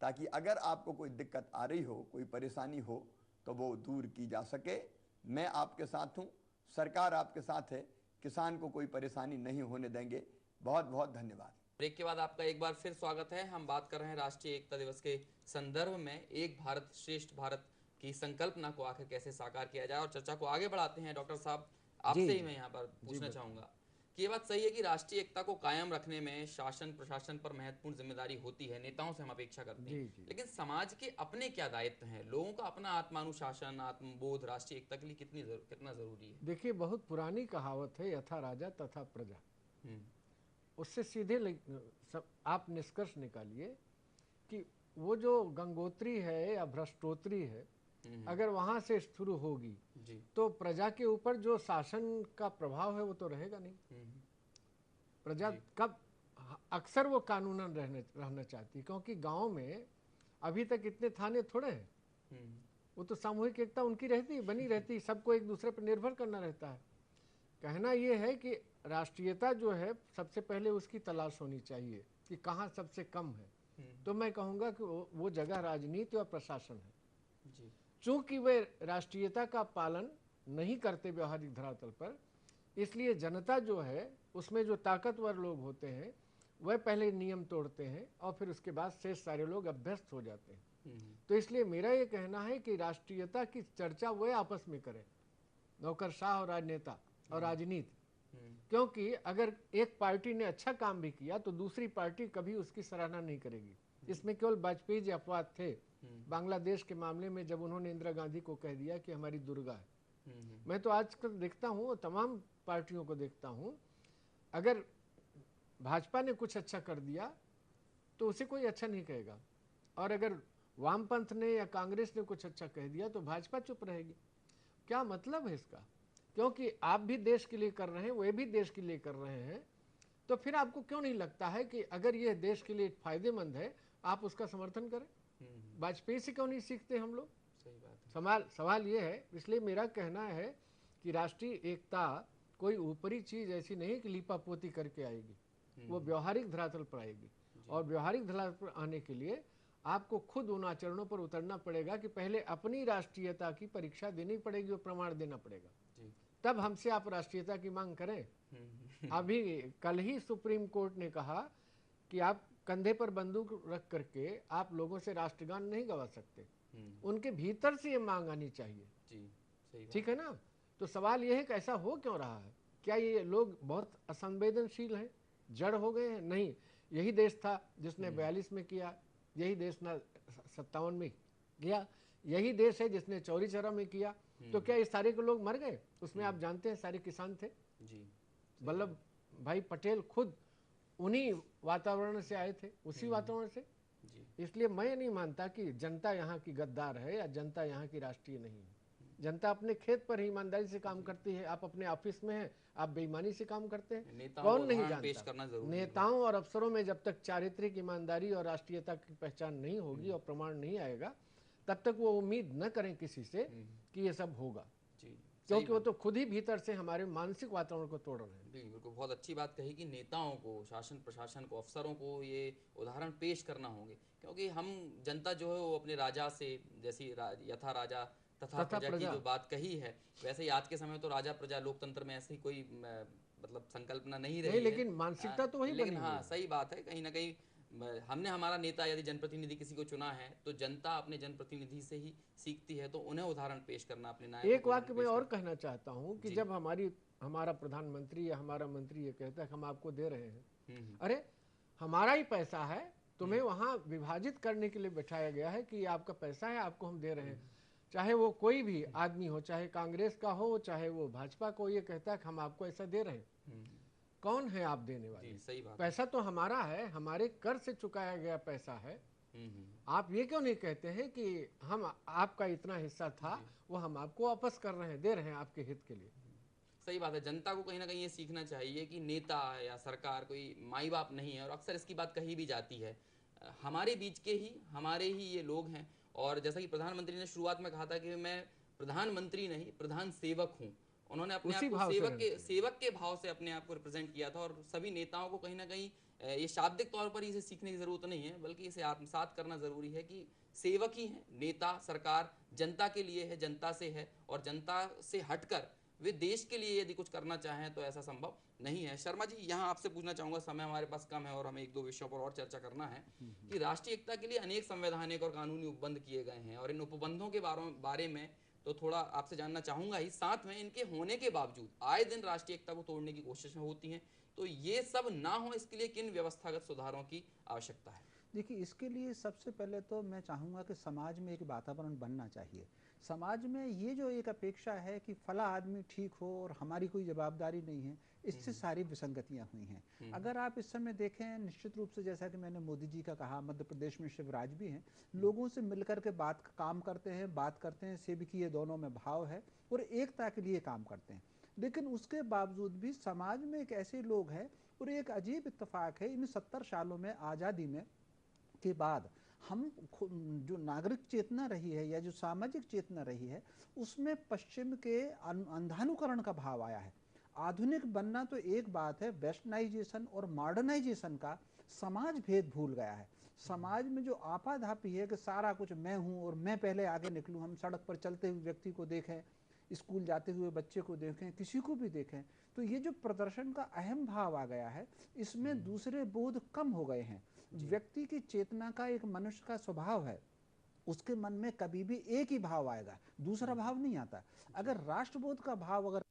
ताकि अगर आपको कोई दिक्कत आ रही हो, कोई परेशानी हो, तो वो दूर की जा सके। मैं आपके साथ हूँ, सरकार आपके साथ है, किसान को कोई परेशानी नहीं होने देंगे। बहुत बहुत धन्यवाद। ब्रेक के बाद आपका एक बार फिर स्वागत है। हम बात कर रहे हैं राष्ट्रीय एकता दिवस के संदर्भ में एक भारत श्रेष्ठ भारत की संकल्पना को आखिर कैसे साकार किया जाए, और चर्चा को आगे बढ़ाते हैं। डॉक्टर साहब, आपसे ही मैं यहाँ पर पूछना चाहूंगा कि ये बात सही है कि राष्ट्रीय एकता को कायम रखने में शासन प्रशासन पर महत्वपूर्ण जिम्मेदारी होती है, नेताओं से हम अपेक्षा करते हैं, लेकिन समाज के अपने क्या दायित्व हैं? लोगों का अपना आत्मानुशासन, आत्मबोध राष्ट्रीय एकता के लिए कितना जरूरी है? देखिए, बहुत पुरानी कहावत है, यथा राजा तथा प्रजा। उससे सीधे आप निष्कर्ष निकालिए कि वो जो गंगोत्री है या भ्रष्टोत्री है, अगर वहां से शुरू होगी तो प्रजा के ऊपर जो शासन का प्रभाव है वो तो रहेगा नहीं। प्रजा कब अक्सर वो कानूनन रहना चाहती है, क्योंकि गांव में अभी तक इतने थाने थोड़े हैं। वो तो सामूहिक एकता उनकी रहती, बनी रहती, सबको एक दूसरे पर निर्भर करना रहता है। कहना ये है कि राष्ट्रीयता जो है सबसे पहले उसकी तलाश होनी चाहिए कि कहाँ सबसे कम है। तो मैं कहूँगा कि वो जगह राजनीति और प्रशासन है। चूंकि वे राष्ट्रीयता का पालन नहीं करते व्यवहारिक धरातल पर, इसलिए जनता जो है उसमें जो ताकतवर लोग होते हैं वह पहले नियम तोड़ते हैं और फिर उसके बाद शेष सारे लोग अभ्यस्त हो जाते हैं। तो इसलिए मेरा ये कहना है कि राष्ट्रीयता की चर्चा वह आपस में करें, नौकरशाह और राजनेता और राजनीति। क्योंकि अगर एक पार्टी ने अच्छा काम भी किया तो दूसरी पार्टी कभी उसकी सराहना नहीं करेगी। इसमें केवल वाजपेयी जी अपवाद थे। बांग्लादेश के मामले में जब उन्होंने इंदिरा गांधी को कह दिया कि हमारी दुर्गा है। मैं तो आजकल देखता हूँ, तमाम पार्टियों को देखता हूँ, अगर भाजपा ने कुछ अच्छा कर दिया तो उसे कोई अच्छा नहीं कहेगा, और अगर वामपंथ ने या कांग्रेस ने कुछ अच्छा कह दिया तो भाजपा चुप रहेगी। क्या मतलब है इसका? क्योंकि आप भी देश के लिए कर रहे हैं, वे भी देश के लिए कर रहे हैं, तो फिर आपको क्यों नहीं लगता है कि अगर यह देश के लिए फायदेमंद है आप उसका समर्थन करें? वाजपेयी से क्यों नहीं सीखते हम लोग? सही बात है। सवाल ये है। इसलिए मेरा कहना है कि राष्ट्रीय एकता कोई ऊपरी चीज ऐसी नहीं कि लीपापोती करके आएगी, वो व्यवहारिक धरातल पर आएगी। और व्यवहारिक धरातल पर आने के लिए आपको खुद उन आचरणों पर उतरना पड़ेगा कि पहले अपनी राष्ट्रीयता की परीक्षा देनी पड़ेगी और प्रमाण देना पड़ेगा, तब हमसे आप राष्ट्रीयता की मांग करें। अभी कल ही सुप्रीम कोर्ट ने कहा कि आप कंधे पर बंदूक रख करके आप लोगों से राष्ट्रगान नहीं गवा सकते, उनके भीतर से ये मांग आनी चाहिए। ठीक है ना? तो सवाल यह है कि ऐसा हो क्यों रहा है? क्या ये लोग बहुत असंवेदनशील हैं, जड़ हो गए हैं? नहीं, यही देश था जिसने 42 में किया, यही देश ना 57 में किया, यही देश है जिसने चौरी चौरा में किया। तो क्या ये सारे के लोग मर गए? उसमें आप जानते हैं सारे किसान थे। वल्लभ भाई पटेल खुद उन्हीं वातावरण से आए थे, उसी वातावरण से। इसलिए मैं नहीं मानता कि जनता यहाँ की गद्दार है या जनता यहाँ की राष्ट्रीय नहीं है। जनता अपने खेत पर ही ईमानदारी से काम करती है। आप अपने ऑफिस में हैं, आप बेईमानी से काम करते हैं, कौन नहीं जानता। नेताओं और अफसरों में जब तक चारित्रिक ईमानदारी और राष्ट्रीयता की पहचान नहीं होगी और प्रमाण नहीं आएगा, तब तक वो उम्मीद न करें किसी से कि ये सब होगा, क्योंकि वो तो खुद ही भीतर से हमारे मानसिक वातावरण को तोड़ रहे हैं। बिल्कुल, बहुत अच्छी बात कही कि नेताओं को, शासन प्रशासन को, अफसरों को ये उदाहरण पेश करना होंगे, क्योंकि हम जनता जो है वो अपने राजा से, जैसी यथा राजा तथा प्रजा की जो बात कही है, वैसे ही आज के समय तो राजा प्रजा लोकतंत्र में ऐसी कोई मतलब संकल्पना नहीं रही है, लेकिन मानसिकता तो वही लेकिन हाँ सही बात है, कहीं ना कहीं हमने हमारा नेता यदि जनप्रतिनिधि किसी को चुना है तो जनता अपने जनप्रतिनिधि से ही सीखती है, तो उन्हें उदाहरण पेश करना अपने नायक। एक वाक्य मैं और कहना चाहता हूँ कि जब हमारा प्रधानमंत्री या हमारा मंत्री ये कहता है हम आपको दे रहे हैं, अरे हमारा ही पैसा है, तुम्हें वहाँ विभाजित करने के लिए बैठाया गया है कि आपका पैसा है, आपको हम दे रहे हैं। चाहे वो कोई भी आदमी हो, चाहे कांग्रेस का हो, चाहे वो भाजपा को, ये कहता है कि हम आपको ऐसा दे रहे हैं। कौन है आप देने वाले? सही बात। पैसा तो हमारा है, हमारे कर से चुकाया गया पैसा है। आप ये क्यों नहीं कहते हैं कि हम आपका इतना हिस्सा था वो हम आपको वापस कर रहे हैं, दे रहे हैं आपके हित के लिए। सही बात है। जनता को कहीं ना कहीं ये सीखना चाहिए कि नेता या सरकार कोई माई बाप नहीं है, और अक्सर इसकी बात कही भी जाती है। हमारे बीच के ही, हमारे ही ये लोग हैं। और जैसा कि प्रधानमंत्री ने शुरुआत में कहा था कि मैं प्रधानमंत्री नहीं, प्रधान सेवक हूँ, उन्होंने अपने आप को सेवक के भाव से अपने आप को रिप्रेजेंट किया था। और सभी नेताओं को कहीं ना कहीं ये शाब्दिक तौर पर इसे सीखने की जरूरत नहीं है, बल्कि इसे आत्मसात करना जरूरी है कि सेवक ही है नेता, सरकार जनता के लिए है, जनता से है, और जनता से हटकर वे देश के लिए यदि कुछ करना चाहें तो ऐसा संभव नहीं है। शर्मा जी, यहाँ आपसे पूछना चाहूँगा, समय हमारे पास कम है और हमें एक दो विषयों पर और चर्चा करना है, कि राष्ट्रीय एकता के लिए अनेक संवैधानिक और कानूनी उपबंध किए गए हैं, और इन उपबंधों के बारे में तो थोड़ा आपसे जानना चाहूँगा ही। साथ में इनके होने के बावजूद आए दिन राष्ट्रीय एकता को तोड़ने की कोशिशें होती हैं, तो ये सब ना हो इसके लिए किन व्यवस्थागत सुधारों की आवश्यकता है? देखिए, इसके लिए सबसे पहले तो मैं चाहूँगा कि समाज में एक वातावरण बनना चाहिए। समाज में ये जो एक अपेक्षा है कि फला आदमी ठीक हो और हमारी कोई जवाबदारी नहीं है, इससे सारी विसंगतियाँ हुई हैं। अगर आप इस समय देखें, निश्चित रूप से जैसा कि मैंने मोदी जी का कहा, मध्य प्रदेश में शिवराज भी हैं, लोगों से मिलकर के काम करते हैं, सेवकीय दोनों में भाव है और एकता के लिए काम करते हैं। लेकिन उसके बावजूद भी समाज में एक ऐसे लोग हैं, और एक अजीब इत्तेफाक है, इन 70 सालों में आज़ादी में के बाद हम जो नागरिक चेतना रही है या जो सामाजिक चेतना रही है, उसमें पश्चिम के अंधानुकरण का भाव आया है। आधुनिक बनना तो एक बात है, वेस्टर्नाइजेशन और मॉडर्नाइजेशन का समाज भेद भूल गया है। समाज में जो आपाधापी है कि सारा कुछ मैं हूँ और मैं पहले आगे निकलूँ, हम सड़क पर चलते हुए व्यक्ति को देखें, स्कूल जाते हुए बच्चे को देखें, किसी को भी देखें, तो ये जो प्रदर्शन का अहम भाव आ गया है, इसमें दूसरे बोध कम हो गए हैं। व्यक्ति की चेतना का, एक मनुष्य का स्वभाव है, उसके मन में कभी भी एक ही भाव आएगा, दूसरा भाव नहीं आता। अगर राष्ट्रबोध का भाव अगर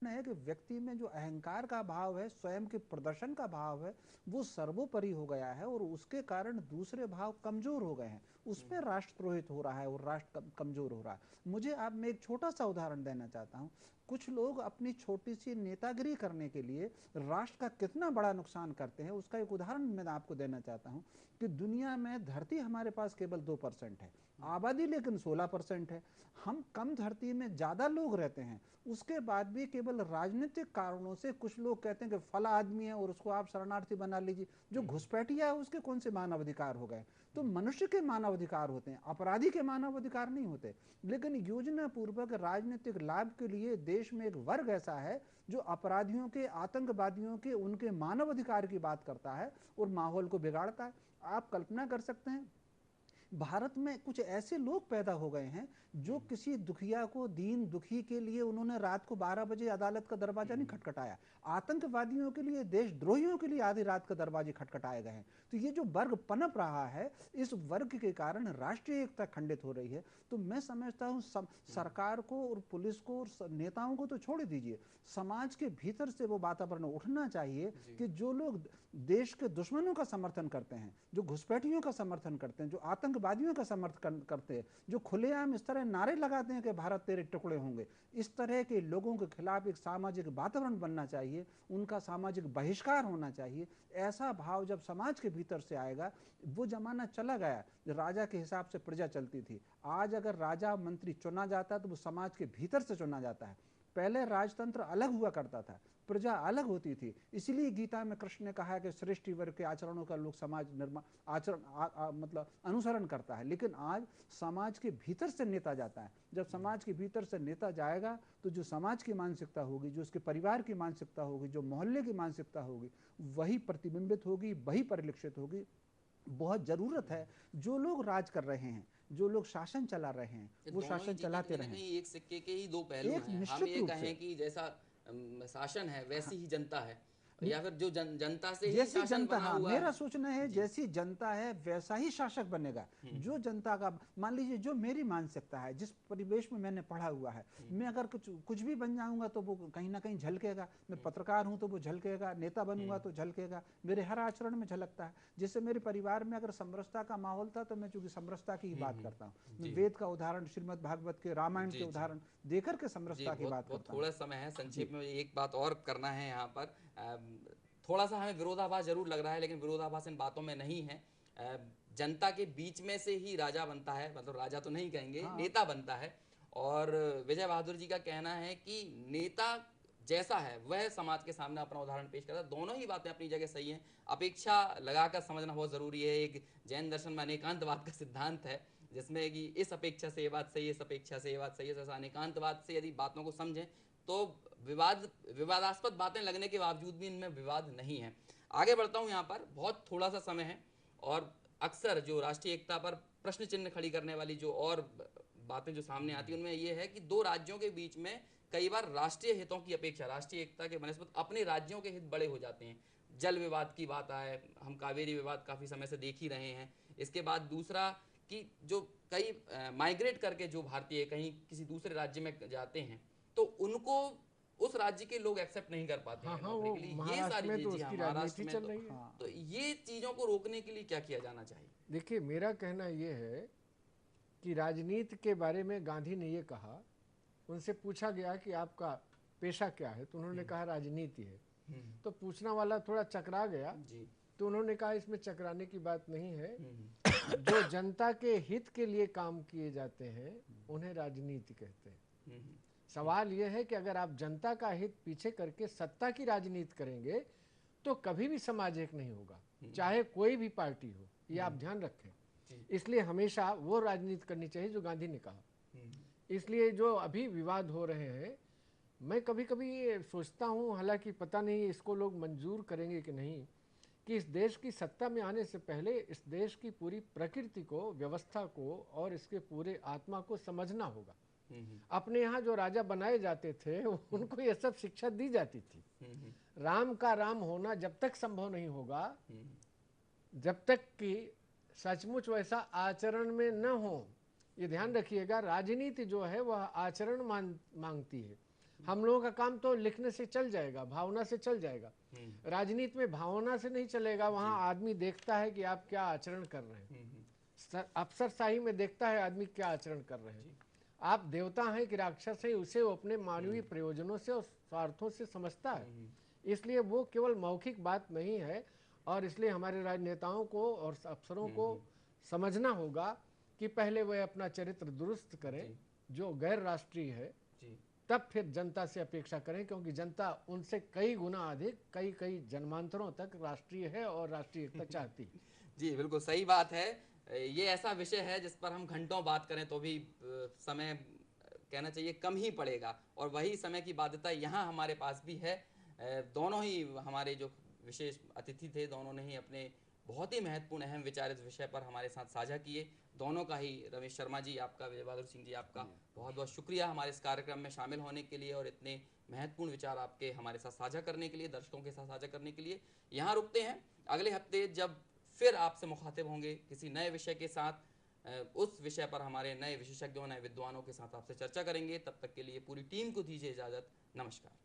है कि व्यक्ति में जो अहंकार का भाव है, स्वयं के प्रदर्शन का भाव है, वो सर्वोपरि हो गया है, और उसके कारण दूसरे भाव कमजोर हो गए हैं, उसमें राष्ट्रद्रोहित हो रहा है और राष्ट्र कमजोर हो रहा है। मुझे आप मैं एक छोटा सा उदाहरण देना चाहता हूँ। कुछ लोग अपनी छोटी सी नेतागिरी करने के लिए राष्ट्र का कितना बड़ा नुकसान करते हैं, उसका एक उदाहरण मैं आपको देना चाहता हूँ कि दुनिया में धरती हमारे पास केवल 2% है, आबादी लेकिन 16% है। हम कम धरती में ज़्यादा लोग रहते हैं, उसके बाद भी केवल राजनीतिक कारणों से कुछ लोग कहते हैं कि फला आदमी है और उसको आप शरणार्थी बना लीजिए। जो घुसपैठिया है उसके कौन से मानवाधिकार हो गए? तो मनुष्य के मानवाधिकार होते हैं, अपराधी के मानवाधिकार नहीं होते। लेकिन योजना पूर्वक राजनीतिक लाभ के लिए देश में एक वर्ग ऐसा है जो अपराधियों के, आतंकवादियों के, उनके मानव अधिकार की बात करता है और माहौल को बिगाड़ता है। आप कल्पना कर सकते हैं भारत में कुछ ऐसे लोग पैदा हो गए हैं जो किसी दुखिया को, दीन दुखी के लिए उन्होंने रात को 12 बजे अदालत का दरवाजा नहीं खटखटाया। आतंकवादियों के लिए, देशद्रोहियों के लिए आधी रात का दरवाजे खटखटाए गए हैं। तो ये जो वर्ग पनप रहा है, इस वर्ग के कारण राष्ट्रीय एकता खंडित हो रही है। तो मैं समझता हूँ सरकार को और पुलिस को और नेताओं को तो छोड़ दीजिए, समाज के भीतर से वो वातावरण उठना चाहिए कि जो लोग देश के दुश्मनों का समर्थन करते हैं, जो घुसपैठियों का समर्थन करते हैं, जो आतंकवादियों का समर्थन करते हैं, जो खुलेआम इस तरह नारे लगाते हैं कि भारत तेरे टुकड़े होंगे, इस तरह के लोगों के खिलाफ एक सामाजिक वातावरण बनना चाहिए, उनका सामाजिक बहिष्कार होना चाहिए। ऐसा भाव जब समाज के भीतर से आएगा, वो जमाना चला गया राजा के हिसाब से प्रजा चलती थी। आज अगर राजा मंत्री चुना जाता है तो वो समाज के भीतर से चुना जाता है। पहले राजतंत्र अलग हुआ करता था, प्रजा अलग होती थी। इसलिए गीता में कृष्ण ने कहा है कि श्रेष्ठ वर्ग के आचरणों का लोग समाज निर्माण आचरण मतलब अनुसरण करता है। लेकिन आज समाज के भीतर से नेता जाता है। जब समाज के भीतर से नेता जाएगा तो जो समाज की मानसिकता होगी, जो उसके परिवार की मानसिकता होगी, जो मोहल्ले की मानसिकता होगी, वही प्रतिबिंबित होगी, वही परिलक्षित होगी। बहुत जरूरत है जो लोग राज कर रहे हैं, जो लोग शासन चला रहे हैं, वो शासन चलाते रहें। एक सिक्के के ही दो पहलू हैं। हम ये कहें कि जैसा शासन है वैसी ही जनता है, या फिर जो जनता से ही जैसी शासन जनता, बना हाँ, हुआ मेरा है। सोचना है जैसी जनता है वैसा ही शासक बनेगा। जो जनता का, मान लीजिए जो मेरी मानसिकता है, जिस परिवेश में मैंने पढ़ा हुआ है, मैं अगर कुछ भी बन जाऊंगा तो वो कहीं ना कहीं झलकेगा। मैं पत्रकार हूं तो वो झलकेगा, नेता बनूंगा तो झलकेगा, मेरे हर आचरण में झलकता है। जैसे मेरे परिवार में अगर समरसता का माहौल था तो मैं चूंकि समरसता की ही बात करता हूँ। मैं वेद का उदाहरण, श्रीमद् भागवत के, रामायण के उदाहरण देकर के समरसता की बात करता हूँ। थोड़ा समय है, संक्षेप में एक बात और करना है यहाँ पर। थोड़ा सा हमें विरोधाभास जरूर लग रहा है, लेकिन विरोधाभास इन बातों में नहीं है। जनता के बीच में से ही राजा बनता है, मतलब राजा तो नहीं कहेंगे, नेता बनता है। और विजय बहादुर जी का कहना है कि नेता जैसा है वह समाज के सामने अपना उदाहरण पेश करता है। दोनों ही बातें अपनी जगह सही हैं। अपेक्षा लगाकर समझना बहुत जरूरी है। एक जैन दर्शन में अनेकांतवाद का सिद्धांत है, जिसमें कि इस अपेक्षा से ये बात सही है, इस अपेक्षा से ये बात सही है। जैसा अनेकांतवाद से यदि बातों को समझें तो विवादास्पद बातें लगने के बावजूद भी इनमें विवाद नहीं है। आगे बढ़ता हूं। यहाँ पर बहुत थोड़ा सा समय है, और अक्सर जो राष्ट्रीय एकता पर प्रश्न चिन्ह खड़ी करने वाली जो और बातें जो सामने आती हैं, उनमें यह है कि दो राज्यों के बीच में कई बार राष्ट्रीय हितों की अपेक्षा, राष्ट्रीय एकता के बनस्पत अपने राज्यों के हित बड़े हो जाते हैं। जल विवाद की बात आए, हम कावेरी विवाद काफी समय से देख ही रहे हैं। इसके बाद दूसरा कि जो कई माइग्रेट करके जो भारतीय कहीं किसी दूसरे राज्य में जाते हैं, तो उनको उस राज्य के लोग एक्सेप्ट नहीं कर पाते हैं नौकरी के लिए। ये सारी चीजें महाराष्ट्र में चल रही है। तो ये चीजों को रोकने के लिए क्या किया जाना चाहिए? देखिए, मेरा कहना ये है कि राजनीति के बारे में गांधी ने ये कहा, उनसे पूछा गया कि आपका पेशा क्या है, तो उन्होंने कहा राजनीति है। तो पूछना वाला थोड़ा चकरा गया, तो उन्होंने कहा इसमें चकराने की बात नहीं है। जो जनता के हित के लिए काम किए जाते हैं उन्हें राजनीति कहते हैं। सवाल यह है कि अगर आप जनता का हित पीछे करके सत्ता की राजनीति करेंगे तो कभी भी समाज एक नहीं होगा, चाहे कोई भी पार्टी हो। ये आप ध्यान रखें। इसलिए हमेशा वो राजनीति करनी चाहिए जो गांधी ने कहा। इसलिए जो अभी विवाद हो रहे हैं, मैं कभी कभी ये सोचता हूँ, हालांकि पता नहीं इसको लोग मंजूर करेंगे कि नहीं, कि इस देश की सत्ता में आने से पहले इस देश की पूरी प्रकृति को, व्यवस्था को और इसके पूरे आत्मा को समझना होगा। अपने यहाँ जो राजा बनाए जाते थे उनको ये सब शिक्षा दी जाती थी। राम का राम होना जब तक संभव नहीं होगा, जब तक कि सचमुच वैसा आचरण में न हो। ये ध्यान रखिएगा, राजनीति जो है वह आचरण मांगती है। हम लोगों का काम तो लिखने से चल जाएगा, भावना से चल जाएगा। राजनीति में भावना से नहीं चलेगा। वहाँ आदमी देखता है कि आप क्या आचरण कर रहे हैं। अफसरशाही में देखता है आदमी क्या आचरण कर रहे हैं। आप देवता हैं कि राक्षस है, उसे वो अपने मानवीय प्रयोजनों से और स्वार्थों से समझता है। इसलिए वो केवल मौखिक बात नहीं है, और इसलिए हमारे राजनेताओं को और अफसरों को समझना होगा कि पहले वह अपना चरित्र दुरुस्त करें जो गैर राष्ट्रीय है, तब फिर जनता से अपेक्षा करें, क्योंकि जनता उनसे कई गुना अधिक, कई जन्मांतरों तक राष्ट्रीय है और राष्ट्रीय एकता चाहती है। जी बिल्कुल सही बात है। ये ऐसा विषय है जिस पर हम घंटों बात करें तो भी समय कहना चाहिए कम ही पड़ेगा, और वही समय की बाध्यता यहाँ हमारे पास भी है। दोनों ही हमारे जो विशेष अतिथि थे, दोनों ने ही अपने बहुत ही महत्वपूर्ण अहम विचार इस विषय पर हमारे साथ साझा किए। दोनों का ही, रमेश शर्मा जी आपका, विजय बहादुर सिंह जी आपका बहुत बहुत शुक्रिया हमारे इस कार्यक्रम में शामिल होने के लिए और इतने महत्वपूर्ण विचार आपके हमारे साथ साझा करने के लिए, दर्शकों के साथ साझा करने के लिए। यहाँ रुकते हैं, अगले हफ्ते जब फिर आपसे मुखातिब होंगे किसी नए विषय के साथ, उस विषय पर हमारे नए विशेषज्ञों, नए विद्वानों के साथ आपसे चर्चा करेंगे। तब तक के लिए पूरी टीम को दीजिए इजाजत। नमस्कार।